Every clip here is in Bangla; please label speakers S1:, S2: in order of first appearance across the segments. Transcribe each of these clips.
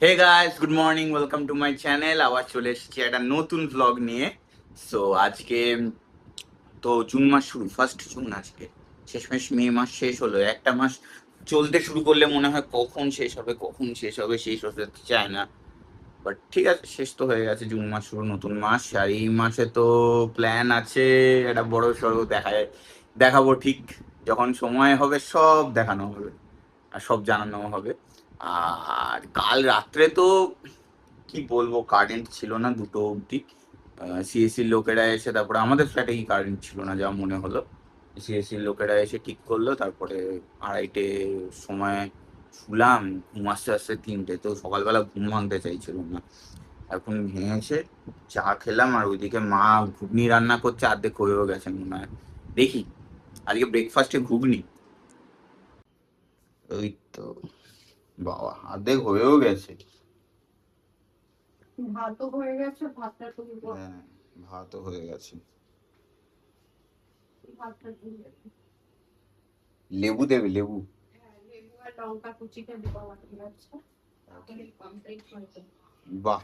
S1: Hey guys, good morning, welcome to my channel. আবার চলে এসেছি একটা নতুন ভ্লগ নিয়ে। সো আজকে তো জুন মাস শুরু, ফার্স্ট জুন আজকে। শেষমেশ মে মাস শেষ হলো। একটা মাস চলতে শুরু করলে মনে হয় কখন শেষ হবে, কখন শেষ হবে, শেষ হতে চায় না। বাট ঠিক আছে, শেষ তো হয়ে গেছে। জুন মাস শুরু, নতুন মাস। আর এই মাসে তো প্ল্যান আছে একটা বড় সড়ো দেখাবো ঠিক যখন সময় হবে, সব দেখানো হবে আর সব জানানো হবে। আর কাল রাত্রে তো কি বলবো, কারেন্ট ছিল না 2টো অবধি। সিএসসির লোকেরা এসে, তারপরে আমাদের ফ্ল্যাটে কি কারেন্ট ছিল না যা মনে হলো। সিএসসির লোকেরা এসে ঠিক করলো, তারপরে 2:30 সময় শুলাম। ঘুম আসতে আসতে 3টে, তো সকালবেলা ঘুম ভাঙতে চাইছিল না। এখন ভেঙেছে, চা খেলাম। আর ওইদিকে মা ঘুগনি রান্না করছে, অর্ধেক হয়েও গেছে মনে হয়। দেখি, আজকে ব্রেকফাস্টে ঘুগনি। ওই তো, বাবা অর্ধেক হয়েও গেছে।
S2: ভাতও হয়ে গেছে, ভাতটা তুমি
S1: হ্যাঁ, ভাতও হয়ে গেছে।
S2: ভাতটা তুমি
S1: লেবু দেবে, লেবু?
S2: লেবু আর লঙ্কা কুচিটা দেওয়া বাকি আছে। তাহলে কমপ্লিট হয়ে যাবে।
S1: বাহ।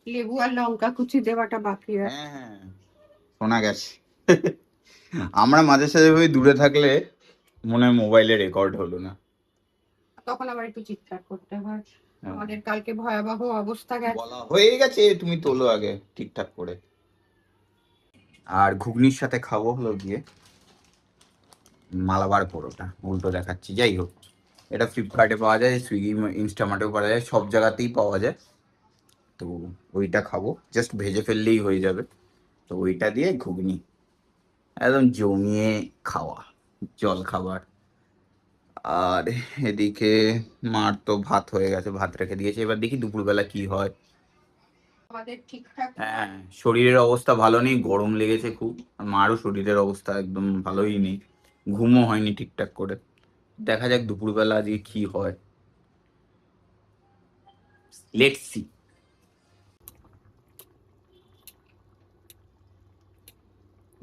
S2: লেবু আর লঙ্কা কুচি দেওয়াটা বাকি আছে।
S1: হ্যাঁ হ্যাঁ, শোনা গেছে। আমরা মাঝে সাঝে ওই দূরে থাকলে মনে হয় মোবাইলে রেকর্ড হলো না।
S2: তখন আবার একটু চিৎকার করতে হয়।
S1: হ্যাঁ।
S2: আমাদের কালকে ভয়াবহ অবস্থা গেছে।
S1: বলা হয়ে গেছে, তুমি তোলো আগে ঠিকঠাক করে। আর ঘুগনির সাথে খাবো হলো গিয়ে মালাবার পরোটা। উল্টো দেখাচ্ছি, যাই হোক। এটা ফ্লিপকার্টে পাওয়া যায়, সুইগি ইনস্টামার্টেও পাওয়া যায়, সব জায়গাতেই পাওয়া যায়। তো ওইটা খাবো, জাস্ট ভেজে ফেললেই হয়ে যাবে। তো ওইটা দিয়ে ঘুগনি একদম জমিয়ে খাওয়া, জল খাবার। আর এদিকে মার তো ভাত হয়ে গেছে, ভাত রেখে দিয়েছে। এবার দেখি দুপুরবেলা কি হয়।
S2: আমাদের ঠিকঠাক
S1: হ্যাঁ, শরীরের অবস্থা ভালো নেই, গরম লেগেছে খুব। আর মারও শরীরের অবস্থা একদম ভালোই নেই, ঘুমও হয়নি ঠিকঠাক করে। দেখা যাক দুপুরবেলা আজকে কি হয়, লেটস সি।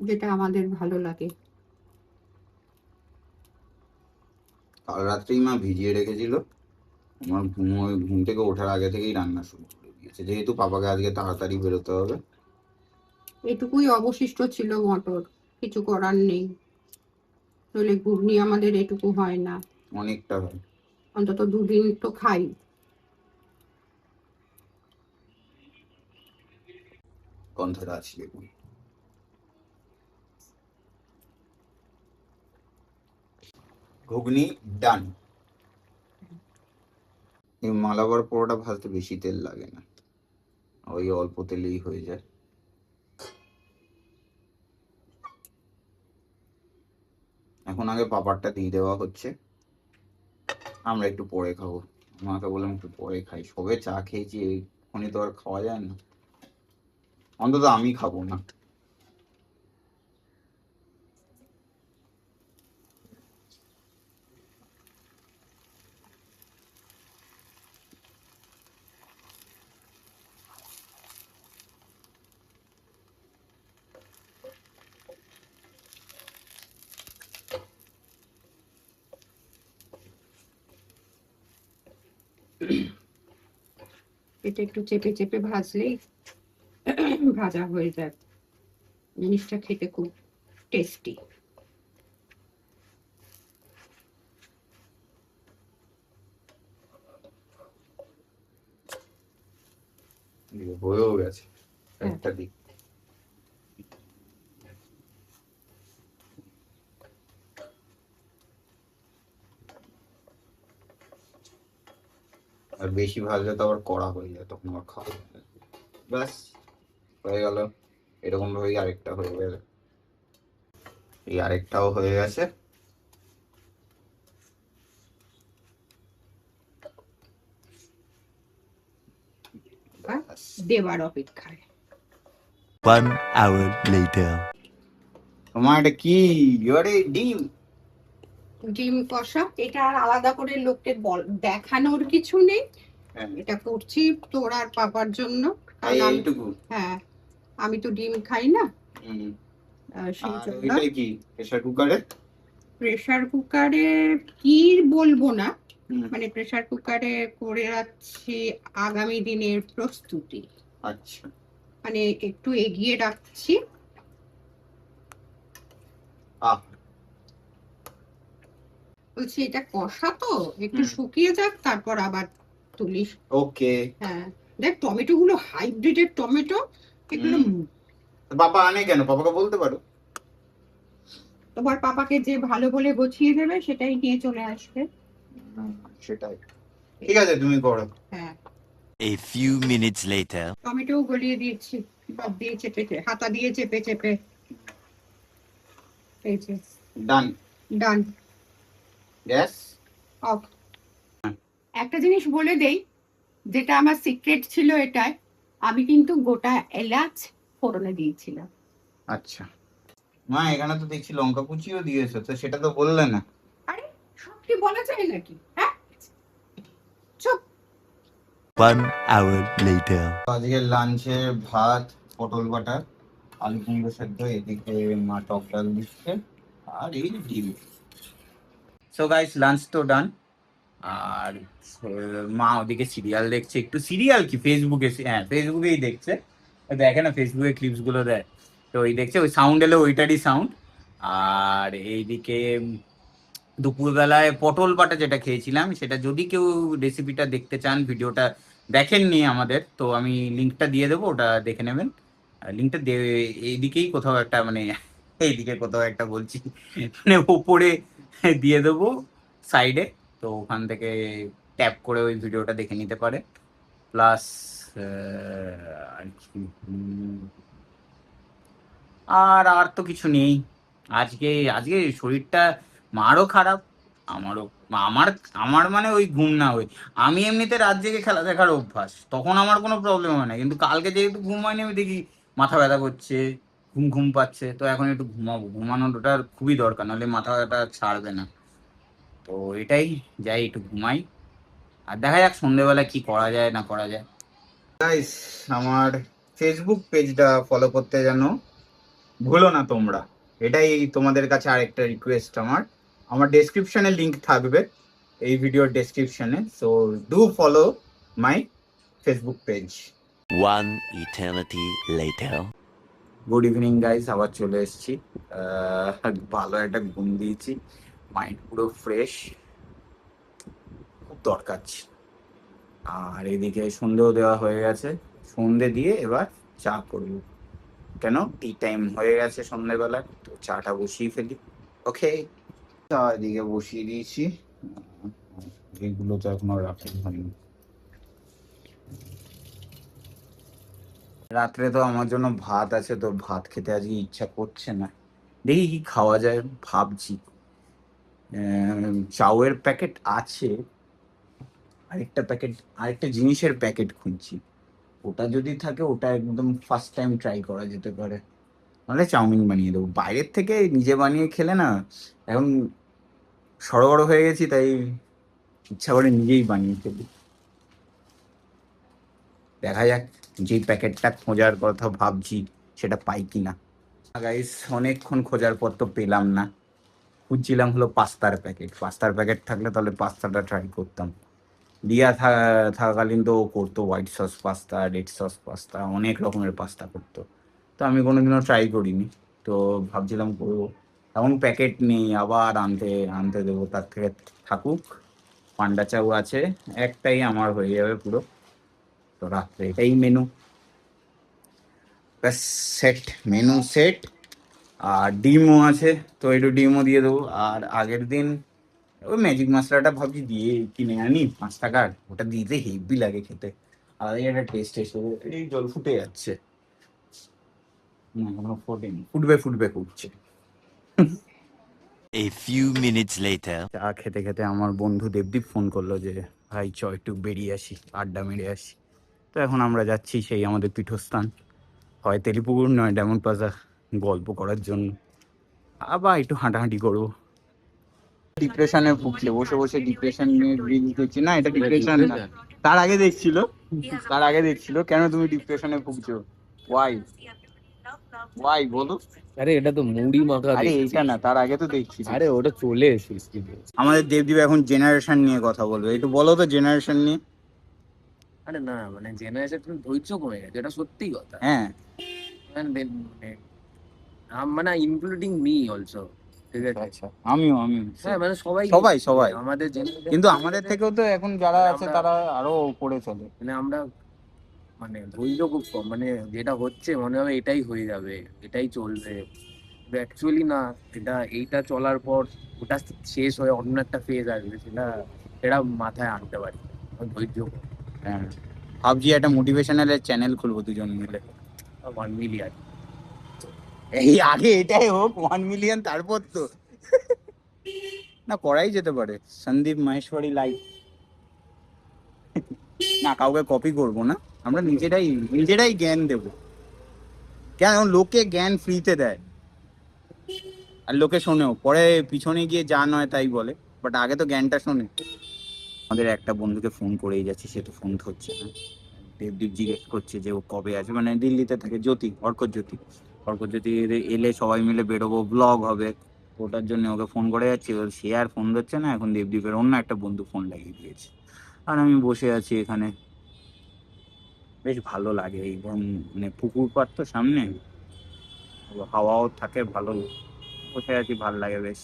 S2: যেটা আমাদের ভালো লাগে।
S1: কাল রাত্রেই মা ভিজিয়ে রেখেছিল। আমার ঘুম থেকে ওঠার আগে থেকেই রান্না শুরু করে দিয়েছে, যেহেতু পাপাকে আজকে তাড়াতাড়ি বেরোতে হবে।
S2: এটুকুই অবশিষ্ট ছিল মটর, কিছু করার নেই। নইলে ঘুগনি আমাদের এটুকু হয় না,
S1: অনেকটা হয়।
S2: অন্তত 2 দিন তো খাই।
S1: গন্ধটা আছে দেখুন। ঘুগনি ডান। এই মালাবার পরোটা ভাজতে বেশি তেল লাগে না, ওই অল্প তেলেই হয়ে যায়। এখন আগে পাপারটা দিয়ে দেওয়া হচ্ছে, আমরা একটু পরে খাবো। মাকে বললাম একটু পরে খাই, সবে চা খেয়েছি, এক্ষুনি তো আর খাওয়া যায় না। অন্তত আমি খাবো না।
S2: এটা একটু চেপে চেপে ভাজলেই ভাজা হয়ে যায়। জিনিসটা খেতে খুব টেস্টি।
S1: হয়েও গেছে
S2: হ্যাঁ,
S1: একটা দিক। আর বেশি ভাজলে তো আবার কড়া হয়ে যায়, তখন আবার খাওয়া যায় না। ব্যাস, হয়ে গেল। এরকম ভাবেই আরেকটা হয়ে গেল। এই আরেকটাও হয়ে গেছে। ব্যাস।
S2: দেবার অপেক্ষায়।
S3: 1 hour later.
S1: তোমার এটা কি? আরে ডিম।
S2: ডিম কষা, এটা আর আলাদা করে লোককে দেখানোর কিছু নেই।
S1: হ্যাঁ,
S2: এটা করছি তোর আর পাপার জন্য,
S1: এই
S2: কারণ আমি,
S1: এইটুকু।
S2: হ্যাঁ, আমি তো ডিম খাই না।
S1: হুম।
S2: সেই
S1: আর
S2: জন্য
S1: ওইটাই কি, প্রেসার কুকারে?
S2: প্রেসার কুকারে কি বলবো না, মানে প্রেসার কুকারে করে রাখছি আগামী দিনের প্রস্তুতি,
S1: আচ্ছা,
S2: মানে একটু এগিয়ে রাখছি।
S1: আহ
S2: বলছি এটা কষা তো, একটু শুকিয়ে যাক তারপর আবার তুলিস।
S1: ওকে।
S2: হ্যাঁ, দেখ টমেটো গুলো হাইব্রিডের টমেটো, এগুলো
S1: পাপা আনে কেন? পাপাকে বলতে পারো।
S2: তোমার পাপাকে যে ভালো বলে গুছিয়ে দেবে সেটাই নিয়ে চলে আসবে।
S1: সেটাই, ঠিক আছে, তুমি করো।
S2: হ্যাঁ,
S3: A few minutes later.
S2: Tomato গলিয়ে দিয়েছি, সব দিয়ে চেপে চেপে, হাতা দিয়ে চেপে চেপে। এই যে
S1: ডান।
S2: ডান,
S1: গ্যাস
S2: অফ। একটা জিনিস বলে দেই, যেটা আমার সিক্রেট ছিল এটাই, আমি কিন্তু গোটা এলাচ ফোড়নে দিয়েছিলাম।
S1: আচ্ছা মা, এখানে তো দেখছি লঙ্কা কুচিও দিয়েছো, তো সেটা তো বললে না।
S2: আরে সব কি বলা যায় নাকি? হ্যাঁ, চুপ।
S3: 1 hour later.
S1: আজকে লাঞ্চে ভাত, পটল বাটা, আলু কুমড়ো সেদ্ধ, এদিকে মা টক ডাল দিচ্ছে, আর এই ডিম। সো গাইস, লাঞ্চ তো ডান। আর মা ওদিকে সিরিয়াল দেখছে, একটু সিরিয়াল কি ফেসবুকে, হ্যাঁ ফেসবুকেই দেখছে, দেখে না ফেসবুকে ক্লিপস গুলো দেয়, তো ওই দেখছে, ওই সাউন্ড এলে ওইটারই সাউন্ড। আর এইদিকে দুপুরবেলায় পটল বাটা যেটা খেয়েছিলাম, সেটা যদি কেউ রেসিপিটা দেখতে চান, ভিডিওটা দেখেননি আমাদের, তো আমি লিঙ্কটা দিয়ে দেবো, ওটা দেখে নেবেন। লিঙ্কটা এইদিকেই কোথাও একটা, মানে এইদিকে কোথাও একটা বলছি, মানে ওপরে দিয়ে দেবো সাইডে, তো ওখান থেকে ট্যাপ করে ওই ভিডিওটা দেখে নিতে পারে। প্লাস আর আর তো কিছু নেই। আজকে আজকে শরীরটা মারও খারাপ, আমারও। আমার আমার মানে ওই ঘুম না, ওই আমি এমনিতে রাত জেগে খেলা দেখার অভ্যাস, তখন আমার কোনো প্রবলেম হয় না, কিন্তু কালকে যেহেতু ঘুম হয়নি, আমি দেখি মাথা ব্যথা করছে, ঘুম ঘুম পাচ্ছে, তো এখন একটু ঘুমাবো, ঘুমানোটা খুবই দরকার, নাহলে মাথা ব্যথা ছাড়বে না। তো এটাই, যাই একটু ঘুমাই, আর দেখা যাক সন্ধ্যেবেলা কি করা যায় না করা যায়। গাইস, আমার ফেসবুক পেজটা ফলো করতে যেন ভুলো না তোমরা, এটাই তোমাদের কাছে আরেকটা রিকোয়েস্ট আমার। আমার ডেসক্রিপশনে লিংক থাকবে, এই ভিডিওর ডেসক্রিপশনে, so do follow my Facebook page.
S3: 1 eternity later.
S1: Good evening guys, আবার চলে এসেছি। ভালো একটা ঘুম দিয়েছি, মাইন্ড পুরো ফ্রেশ, খুব দরকার ছিল। আর এদিকে সন্ধেও দেওয়া হয়ে গেছে, সন্ধে দিয়ে এবার চা করবো, কেন টি টাইম হয়ে গেছে সন্ধ্যেবেলা, তো চাটা বসিয়ে ফেলি। ওকে, চা এদিকে বসিয়ে দিয়েছি, এগুলো তো এখনো রাখা হয়নি। রাত্রে তো আমার জন্য ভাত আছে, তো ভাত খেতে আজকে ইচ্ছা করছে না, দেখি কি খাওয়া যায় ভাবছি। চাউয়ের প্যাকেট আছে, আরেকটা জিনিসের প্যাকেট খুঁজছি, ওটা যদি থাকে ওটা একদম ফার্স্ট টাইম ট্রাই করা যেতে পারে, নাহলে চাউমিন বানিয়ে দেবো। বাইরের থেকে নিজে বানিয়ে খেলে না, এখন সড়গড় হয়ে গেছি, তাই ইচ্ছা করে নিজেই বানিয়ে ফেলি। দেখা যাক, যেই প্যাকেটটা খোঁজার কথা ভাবছি সেটা পাই কিনা। গাইস, অনেকক্ষণ খোঁজার পর তো পেলাম না, খুঁজছিলাম হলো পাস্তার প্যাকেট থাকলে তাহলে পাস্তাটা ট্রাই করতাম। দিয়া থাকাকালীন তো ও করতো white sauce pasta, red sauce pasta, অনেক রকমের পাস্তা করতো, তো আমি কোনোদিনও ট্রাই করিনি, তো ভাবছিলাম করবো। এখন প্যাকেট নেই, আবার আনতে আনতে দেবো, তার থেকে থাকুক। পান্ডা চাউ আছে, একটাই আমার হয়ে যাবে পুরো, তো রাত্রে এটাই মেনু, ব্যাস সেট, মেনু সেট। আর ডিমও আছে, তো একটু ডিমও দিয়ে দেবো। আর আগের দিন ওই ম্যাজিক মশলাটা ভাবছি দিয়ে কিনে আনি 5 টাকার, ওটা দিতে হেভি লাগে খেতে, আর একটা টেস্ট এসে, এই জল ফুটে যাচ্ছে, না এখনো ফোটেনি, ফুটবে ফুটছে।
S3: A few minutes later.
S1: চা খেতে খেতে আমার বন্ধু দেবদীপ ফোন করলো যে ভাই চ একটু বেরিয়ে আসি, আড্ডা মেরে আসি, তো এখন আমরা যাচ্ছি সেই আমাদের পীঠস্থান, হয় তেলিপুকুর নয় ডায়মন্ড প্লাজা, গল্প করার জন্য, আবার একটু হাঁটাহাঁটি করবো। ডিপ্রেশনে ভুগছে, বসে বসে ডিপ্রেশন নিয়ে রিলস দেখছি, না এটা ডিপ্রেশন না, তার আগে দেখছিল। কেন তুমি ডিপ্রেশনে ভুগছো? ওয়াই বলো।
S4: আরে এটা তো মুড়ি মাখা
S1: আরে
S4: দেখছি।
S1: এইটা না, তার আগে তো দেখছি।
S4: আরে ওটা চলে এসেছি।
S1: আমাদের দেবদীপ এখন জেনারেশন নিয়ে কথা বলবে, একটু বলো তো জেনারেশন নিয়ে।
S4: আরে না মানে জেনারেশন ধৈর্য কমে গেছে, এটা সত্যি কথা।
S1: হ্যাঁ,
S4: মানে ইনক্লুডিং মি অলসো, ঠিক আছে।
S1: আচ্ছা, আমিও
S4: হ্যাঁ মানে সবাই
S1: সবাই
S4: আমাদের generation
S1: কিন্তু আমাদের থেকেও তো এখন যারা
S4: মানে
S1: আছে
S4: আমরা-
S1: তারা আরো পড়ে চলে।
S4: মানে আমরা মানে ধৈর্য খুব কম, মানে যেটা হচ্ছে মনে হবে এটাই হয়ে যাবে, এটাই চলবে, অ্যাকচুয়ালি না। এইটা চলার পর ওটা শেষ হয়ে অন্য একটা ফেজ আসবে, সেটা মাথায় আনতে পারি না। ধৈর্য
S1: হ্যাঁ, ভাবছি একটা মোটিভেশনাল চ্যানেল খুলবো দুজন মিলে।
S4: 1 মিলিয়ন।
S1: এই আগে এটাই হোক 1 মিলিয়ন, তারপর তো না করাই যেতে পারে। সন্দীপ মাহেশ্বরী লাইভ, না কাউকে কপি করব না, আমরা নিজেরাই জ্ঞান দেব। কেন লোকে জ্ঞান ফ্রিতে দেয়, আর লোকে শোনেও, পরে পিছনে গিয়ে যা নয় তাই বলে, বাট আগে তো জ্ঞানটা শোনে। আমাদের একটা বন্ধুকে ফোন করেই যাচ্ছে, সে তো ফোন ধরছে না। দেবদীপ জিজ্ঞেস করছে যে ও কবে আসবে, মানে দিল্লিতে থাকে, অর্কজ্যোতি এলে সবাই মিলে বেরোবো, ব্লগ হবে, ওটার জন্য ওকে ফোন করে যাচ্ছে, সে আর ফোন ধরছে না। এখন দেবদীপের অন্য একটা বন্ধু ফোন লাগিয়ে দিয়েছে, আর আমি বসে আছি এখানে। বেশ ভালো লাগে এই মানে পুকুর পাড় তো সামনে, হাওয়াও থাকে ভালো, বসে আছি, ভাল লাগে বেশ।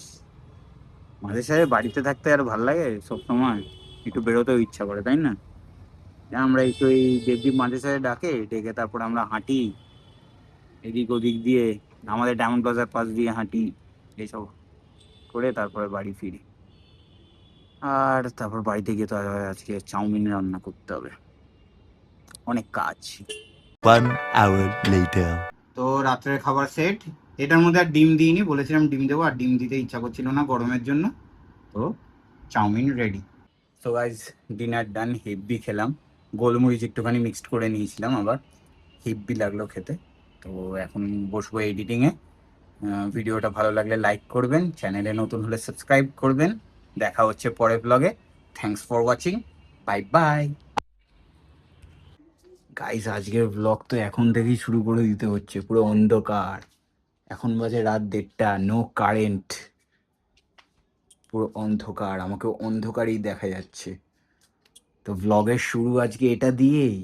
S1: মাঝে সাঝে বাড়িতে থাকতে আর ভাল লাগে, সব সময় একটু বেরোতেও ইচ্ছা করে, তাই না? আমরা একটু এই দেবদীপ মাঝে সাঝে ডেকে তারপর আমরা হাঁটি এদিক ওদিক দিয়ে, আমাদের ডায়মন্ড বাজার পাশ দিয়ে হাঁটি, এইসব করে তারপরে বাড়ি ফিরি। আর তারপর বাড়িতে গিয়ে তো আজকে চাউমিন রান্না করতে হবে, অনেক কাজ।
S3: 1 hour later.
S1: তো রাত্রের খাবার সেট, এটার মধ্যে আর ডিম দিইনি, বলেছিলাম ডিম দেবো, আর ডিম দিতে ইচ্ছা করছিল না গরমের জন্য, তো chow mein ready. So guys, dinner done, হেব্বি খেলাম, গোলমরিচ একটুখানি মিক্সড করে নিয়েছিলাম, আবার হেব্বি লাগলো খেতে। তো এখন বসবো এডিটিংয়ে। ভিডিওটা ভালো লাগলে লাইক করবেন, চ্যানেলে নতুন হলে সাবস্ক্রাইব করবেন। দেখা হচ্ছে পরের ব্লগে। Thanks for watching, bye bye. Guys, আজকের ব্লগ তো এখন থেকেই শুরু করে দিতে হচ্ছে, পুরো অন্ধকার, এখন বাজে রাত 1:30, নো কারেন্ট, পুরো অন্ধকার, আমাকে অন্ধকারই দেখা যাচ্ছে। তো ব্লগের শুরু আজকে এটা দিয়েই।